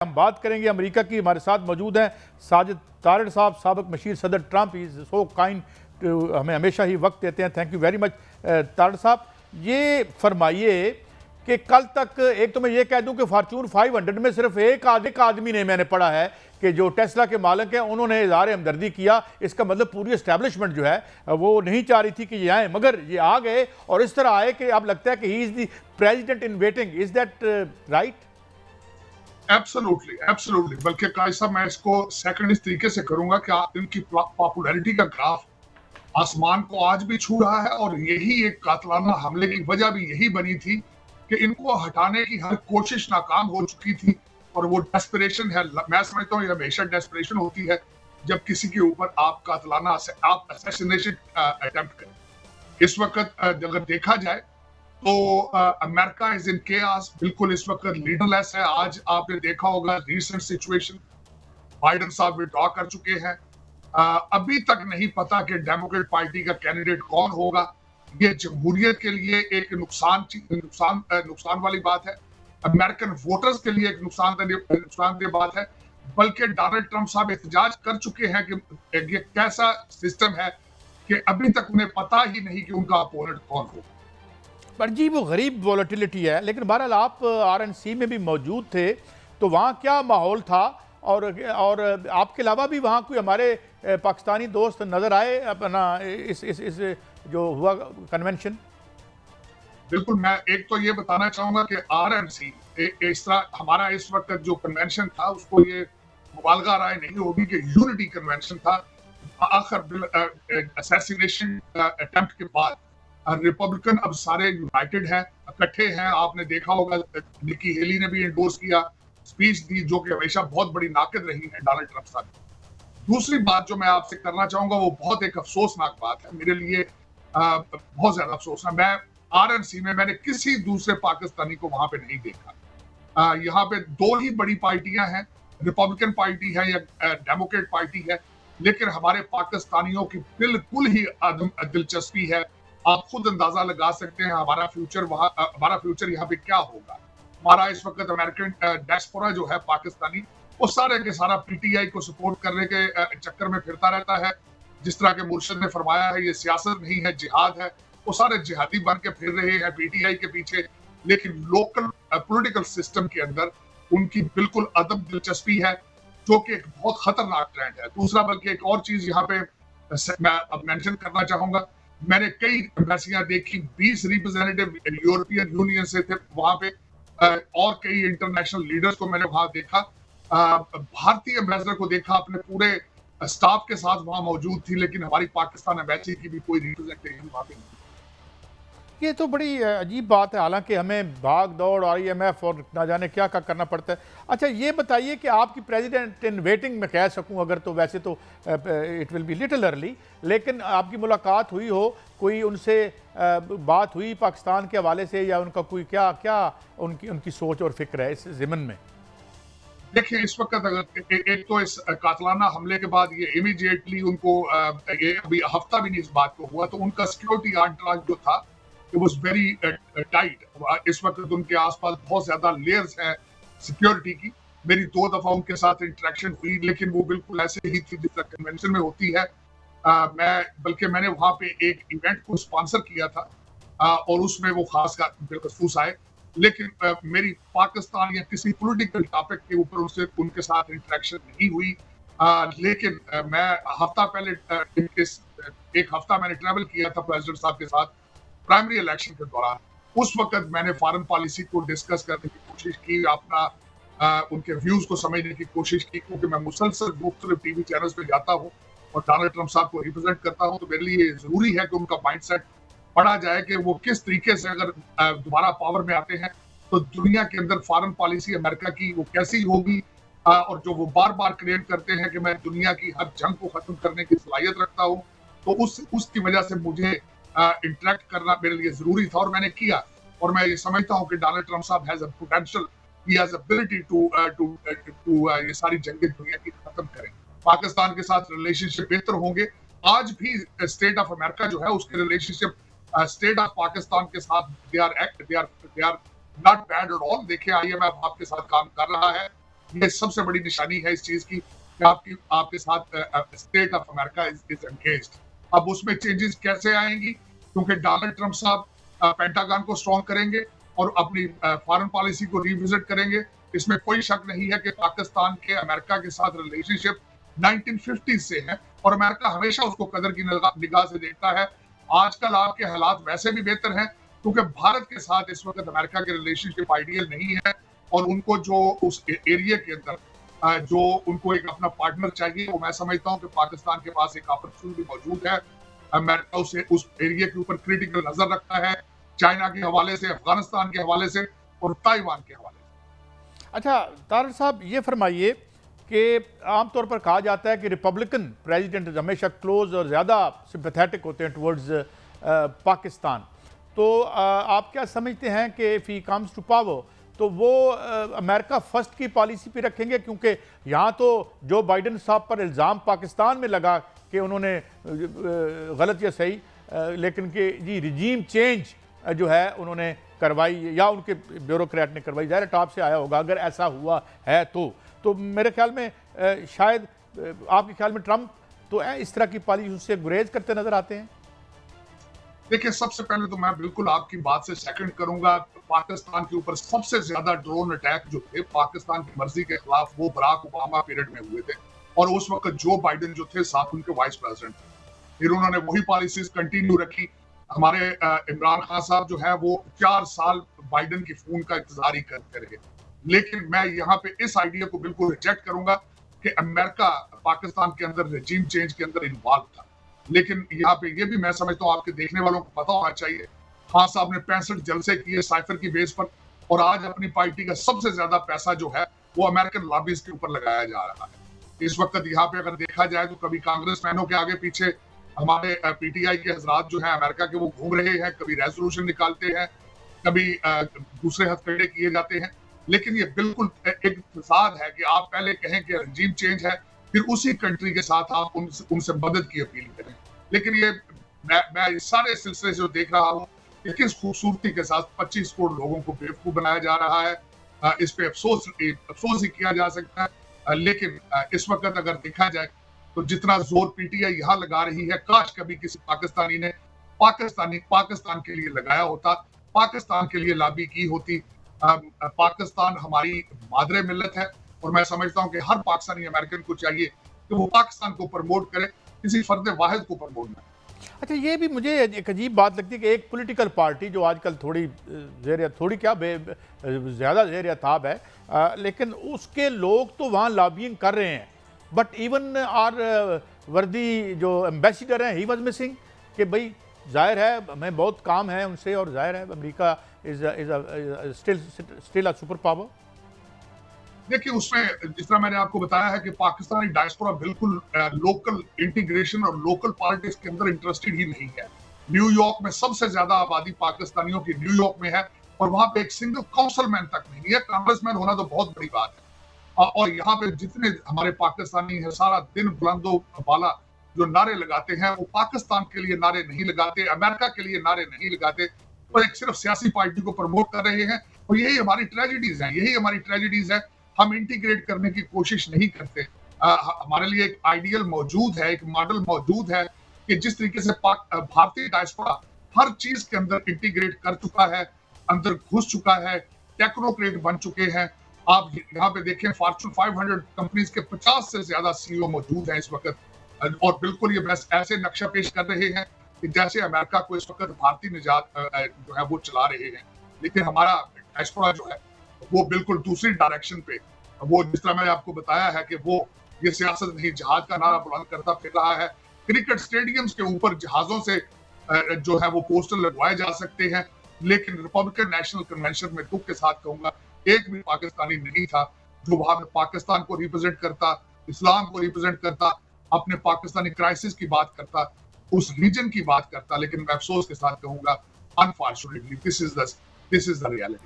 हम बात करेंगे अमेरिका की। हमारे साथ मौजूद हैं साजिद तारड़ साहब, साबिक मशीर सदर ट्रंप। इज सो काइंड, हमें हमेशा ही वक्त देते हैं। Thank you very much Tarar साहब। ये फरमाइए कि कल तक, एक तो मैं ये कह दूं कि फॉर्च्यून 500 में सिर्फ एक आदमी ने, मैंने पढ़ा है कि जो टेस्ला के मालिक हैं, उन्होंने इज़हार हमदर्दी किया। इसका मतलब पूरी एस्टैब्लिशमेंट जो है वो नहीं चाह रही थी कि ये आए, मगर ये आ गए और इस तरह आए कि अब लगता है कि he is the president in waiting. Is that right? Absolutely, absolutely. बल्कि कायद साहब, मैं इसको सेकंड इस तरीके से करूंगा कि इनकी पॉपुलैरिटी का ग्राफ आसमान को आज भी छू रहा है, और यही एक कातलाना हमले की वजह भी यही बनी थी कि इनको हटाने की हर कोशिश नाकाम हो चुकी थी। और वो डेस्परेशन है, मैं समझता हूँ ये हमेशा डेस्परेशन होती है जब किसी के ऊपर आप कातलाना आप असैसिनेशन अटेम्प्ट करें। इस वक्त अगर देखा जाए तो अमेरिका इज इन केओस, बिल्कुल इस वक्त लीडरलेस है। आज आपने देखा होगा रीसेंट सिचुएशन, बाइडेन साहब विड्रॉ कर चुके हैं। अभी तक नहीं पता कि डेमोक्रेट पार्टी का कैंडिडेट कौन होगा। ये जमहूरियत के लिए एक नुकसान वाली बात है, अमेरिकन वोटर्स के लिए एक नुकसानदेह बात है। बल्कि डोनाल्ड ट्रंप साहब एहतजाज कर चुके हैं कि ये कैसा सिस्टम है कि अभी तक उन्हें पता ही नहीं कि उनका अपोनेंट कौन होगा। पर जी वो गरीब वॉलेटिलिटी है। लेकिन बहरहाल आप RNC में भी मौजूद थे, तो वहाँ क्या माहौल था? और आपके अलावा भी वहाँ कोई हमारे पाकिस्तानी दोस्त नज़र आए अपना इस जो हुआ कन्वेंशन? बिल्कुल, मैं एक तो ये बताना चाहूंगा कि RNC इस तरह हमारा इस वक्त जो कन्वेंशन था उसको ये मुबालगा राय नहीं होगी कि यूनिटी कन्वेंशन था। आखिर असैसिनेशन अटेम्प्ट के बाद रिपब्लिकन अब सारे यूनाइटेड हैं, इकट्ठे हैं। आपने देखा होगा निकी हेली ने भी एंडोर्स किया, स्पीच दी, जो कि हमेशा बहुत बड़ी नाकद रही है डोनाल्ड ट्रंप साहब। दूसरी बात जो मैं आपसे करना चाहूंगा वो बहुत एक अफसोसनाक बात है मेरे लिए, बहुत ज्यादा अफसोस है। मैं RNC में मैंने किसी दूसरे पाकिस्तानी को वहां पे नहीं देखा। यहाँ पे दो ही बड़ी पार्टियां हैं, रिपब्लिकन पार्टी है या डेमोक्रेट पार्टी है, लेकिन हमारे पाकिस्तानियों की बिल्कुल ही दिलचस्पी है। आप खुद अंदाजा लगा सकते हैं हमारा फ्यूचर यहाँ पे क्या होगा। हमारा इस वक्त अमेरिकन डायस्पोरा जो है पाकिस्तानी, वो सारे के सारा PTI को सपोर्ट करने के चक्कर में फिरता रहता है। जिस तरह के मुर्शद ने फरमाया है, ये सियासत नहीं है, जिहाद है। वो सारे जिहादी बन के फिर रहे हैं PTI के पीछे, लेकिन लोकल पॉलिटिकल सिस्टम के अंदर उनकी बिल्कुल अदम दिलचस्पी है, जो कि एक बहुत खतरनाक ट्रेंड है। दूसरा, बल्कि एक और चीज यहाँ पे मैं अब मेंशन करना चाहूंगा, मैंने कई एम्बेसियां देखी, 20 रिप्रेजेंटेटिव यूरोपियन यूनियन से थे वहां पे, और कई इंटरनेशनल लीडर्स को मैंने वहां देखा। भारतीय एम्बेसडर को देखा, अपने पूरे स्टाफ के साथ वहां मौजूद थी, लेकिन हमारी पाकिस्तान एम्बेसी की भी कोई रिप्रेजेंटेशन वहां पे नहीं। ये तो बड़ी अजीब बात है। हालांकि हमें भाग दौड़ IMF और ना जाने क्या क्या करना पड़ता है। अच्छा, ये बताइए कि आपकी प्रेसिडेंट इन वेटिंग में कह सकूं अगर, तो वैसे तो it will be little early, लेकिन आपकी मुलाकात हुई हो, कोई उनसे बात हुई पाकिस्तान के हवाले से, या उनका कोई क्या उनकी सोच और फिक्र है इस ज़िमन में? देखिए, इस वक्त अगर एक तो इस कातलाना हमले के बाद ये इमीडिएटली उनको ये अभी हफ्ता भी नहीं इस बात को हुआ, तो उनका सिक्योरिटी एंटोराज जो था it was very tight। इस वक्त उनके आसपास बहुत ज्यादा लेयर्स हैं सिक्योरिटी की। मेरी 2 दफा उनके साथ इंटरेक्शन हुई, लेकिन वो बिल्कुल ऐसे ही थी जिस तरह कन्वेंशन में होती है। मैंने वहां पे एक इवेंट को स्पॉन्सर किया था, और उसमें वो खास बिलखसूस आए, लेकिन मेरी पाकिस्तान या किसी पॉलिटिकल टॉपिक के ऊपर उनके साथ इंटरेक्शन नहीं हुई। लेकिन मैं एक हफ्ता मैंने ट्रैवल किया था प्रेसिडेंट साहब के साथ प्राइमरी इलेक्शन के दौरान। उस वक्त मैंने फॉरेन पॉलिसी को डिस्कस करने की कोशिश की, अपना उनके व्यूज को समझने की कोशिश की, क्योंकि मैं मुसलसल मुख्तलिफ टीवी चैनल्स पे जाता हूँ और डोनाल्ड ट्रंप साहब को रिप्रेजेंट करता हूँ, तो मेरे लिए जरूरी है कि उनका माइंडसेट पढ़ा जाए कि वो किस तरीके से अगर दोबारा पावर में आते हैं तो दुनिया के अंदर फॉरेन पॉलिसी अमेरिका की वो कैसी होगी। और जो वो बार बार क्लेम करते हैं कि मैं दुनिया की हर जंग को खत्म करने की सलाहियत रखता हूँ, तो उसकी वजह से मुझे इंटरेक्ट करना मेरे लिए जरूरी था, और मैंने किया। और मैं ये समझता हूँ कि डोनाल्ड ट्रंप साहब has a potential, he has ability to ये सारी जंगें दुनिया की खत्म करें। पाकिस्तान के साथ रिलेशनशिप बेहतर होंगे। आज भी स्टेट ऑफ अमेरिका जो है उसके रिलेशनशिप स्टेट ऑफ पाकिस्तान के साथ they are not bad at all. देखिए, IMF आपके साथ काम कर रहा है, ये सबसे बड़ी निशानी है इस चीज की कि आपके साथ state of America is engaged. अब उसमें चेंजेस कैसे आएंगी, क्योंकि डोनाल्ड ट्रंप साहब पेंटागन को स्ट्रॉन्ग करेंगे और अपनी फॉरेन पॉलिसी को रिविजिट करेंगे। इसमें कोई शक नहीं है कि पाकिस्तान के अमेरिका के साथ रिलेशनशिप 1950 से है और अमेरिका हमेशा उसको कदर की निगाह से देखता है। आजकल आपके हालात वैसे भी बेहतर हैं क्योंकि भारत के साथ इस वक्त अमेरिका के रिलेशनशिप आइडियल नहीं है और उनको जो उस एरिया के अंदर जो उनको एक अपना पार्टनर चाहिए, वो मैं समझता हूँ कि पाकिस्तान के पास एक अपॉर्चुनिटी मौजूद है। अमेरिका उसे उस एरिया के ऊपर क्रिटिकल नजर रखता है, चाइना के हवाले से, अफगानिस्तान के हवाले से और ताइवान के हवाले से। अच्छा तारड़ साहब, ये फरमाइए कि आमतौर पर कहा जाता है कि रिपब्लिकन प्रेसिडेंट हमेशा क्लोज और ज़्यादा सिंपैथेटिक होते हैं टुवर्ड्स पाकिस्तान। तो आप क्या समझते हैं कि if he comes to power तो वो अमेरिका फर्स्ट की पॉलिसी पे रखेंगे? क्योंकि यहाँ तो जो बाइडन साहब पर इल्ज़ाम पाकिस्तान में लगा कि उन्होंने गलत या सही लेकिन कि जी रिजीम चेंज जो है उन्होंने करवाई या उनके ब्यूरोक्रेट ने करवाई, ज़ाहिर टॉप से आया होगा अगर ऐसा हुआ है तो मेरे ख्याल में शायद आपके ख्याल में ट्रंप तो इस तरह की पॉलिसी उससे गुरेज करते नजर आते हैं। देखिए, सबसे पहले तो मैं बिल्कुल आपकी बात से सेकंड करूंगा। पाकिस्तान के ऊपर सबसे ज्यादा ड्रोन अटैक जो थे पाकिस्तान की मर्जी के खिलाफ वो बराक ओबामा पीरियड में हुए थे और उस वक्त जो बाइडेन जो थे साथ उनके वाइस प्रेसिडेंट थे। फिर उन्होंने वही पॉलिसीज कंटिन्यू रखी। हमारे इमरान खान साहब जो है वो 4 साल बाइडेन की फोन का इंतजार ही करते रहे। लेकिन मैं यहाँ पे इस आइडिया को बिल्कुल रिजेक्ट करूंगा कि अमेरिका पाकिस्तान के अंदर रेजिम चेंज के अंदर इन्वॉल्व था। लेकिन यहाँ पे ये भी मैं समझता हूँ आपके देखने वालों को पता होना चाहिए, खान साहब ने 65 जलसे किए साइफर की बेस पर और आज अपनी पार्टी का सबसे ज्यादा पैसा जो है वो अमेरिकन लॉबीज के ऊपर लगाया जा रहा है। इस वक्त यहाँ पे अगर देखा जाए तो कभी कांग्रेसमैनों के आगे पीछे हमारे पीटीआई के हजरात जो है अमेरिका के वो घूम रहे हैं, कभी रेजोल्यूशन निकालते हैं, कभी दूसरे हथकंडे किए जाते हैं। लेकिन ये बिल्कुल एक फसाद है कि आप पहले कहें कि रजीम चेंज है, फिर उसी कंट्री के साथ आप उनसे मदद की अपील करें। लेकिन ये मैं इस सारे सिलसिले जो देख रहा हूँ कि किस खूबसूरती के साथ 25 करोड़ लोगों को बेवकूफ बनाया जा रहा है। इस पे अफसोस ही किया जा सकता है। लेकिन इस वक्त अगर देखा जाए तो जितना जोर पीटीआई यहाँ लगा रही है, काश कभी किसी पाकिस्तानी ने पाकिस्तान के लिए लगाया होता, पाकिस्तान के लिए लॉबी की होती। पाकिस्तान हमारी मादरे मिल्लत है और मैं समझता हूँ कि हर पाकिस्तानी अमेरिकन को चाहिए कि वो पाकिस्तान को प्रमोट करे, किसी फर्द वाहिद को प्रमोट ना। अच्छा, ये भी मुझे एक अजीब बात लगती है कि एक पॉलिटिकल पार्टी जो आजकल ज़्यादा ज़ेर ताब है, लेकिन उसके लोग तो वहाँ लॉबिंग कर रहे हैं, बट इवन आर वर्दी जो एम्बेसडर हैं ही वॉज मिसिंग कि भाई जाहिर है हमें बहुत काम है उनसे और जाहिर है America is still a super power. देखिए, उसमें जिस तरह मैंने आपको बताया है कि पाकिस्तानी डायस्पोरा बिल्कुल लोकल इंटीग्रेशन और लोकल पॉलिटिक्स के अंदर इंटरेस्टेड ही नहीं है। न्यूयॉर्क में सबसे ज्यादा आबादी पाकिस्तानियों की न्यूयॉर्क में है और वहां पे एक सिंगल काउंसिलमैन तक नहीं है। कांग्रेसमैन होना तो बहुत बड़ी बात है। और यहाँ पे जितने हमारे पाकिस्तानी है सारा दिन बुलंदो बाला जो नारे लगाते हैं वो पाकिस्तान के लिए नारे नहीं लगाते, अमेरिका के लिए नारे नहीं लगाते, और एक सिर्फ सियासी पार्टी को प्रमोट कर रहे हैं। और यही हमारी ट्रेजेडीज है। हम इंटीग्रेट करने की कोशिश नहीं करते। हमारे लिए एक आइडियल मौजूद है, एक मॉडल मौजूद है कि जिस तरीके से भारतीय डायस्पोरा हर चीज के अंदर इंटीग्रेट कर चुका है, अंदर घुस चुका है, टेक्नोक्रेट बन चुके हैं। आप यहाँ पे देखें, फॉर्च्यून 500 कंपनीज के 50 से ज्यादा सीईओ मौजूद हैं इस वक्त, और बिल्कुल ये बस ऐसे नक्शा पेश कर रहे हैं कि जैसे अमेरिका को इस वक्त भारतीय निजात जो है वो चला रहे हैं। लेकिन हमारा डायस्पोरा जो है वो बिल्कुल दूसरी डायरेक्शन पे, वो जिस तरह मैंने आपको बताया है कि वो ये सियासत नहीं जहाज का नारा बुलंद करता फिर रहा है। क्रिकेट स्टेडियम्स के ऊपर जहाजों से जो है वो पोस्टर लगवाए जा सकते हैं, लेकिन रिपब्लिकन नेशनल कन्वेंशन में दुख के साथ कहूंगा एक भी पाकिस्तानी नहीं था जो वहां पे पाकिस्तान को रिप्रेजेंट करता, इस्लाम को रिप्रेजेंट करता, अपने पाकिस्तानी क्राइसिस की बात करता, उस रीजन की बात करता। लेकिन मैं अफसोस के साथ कहूंगा, unfortunately this is the reality.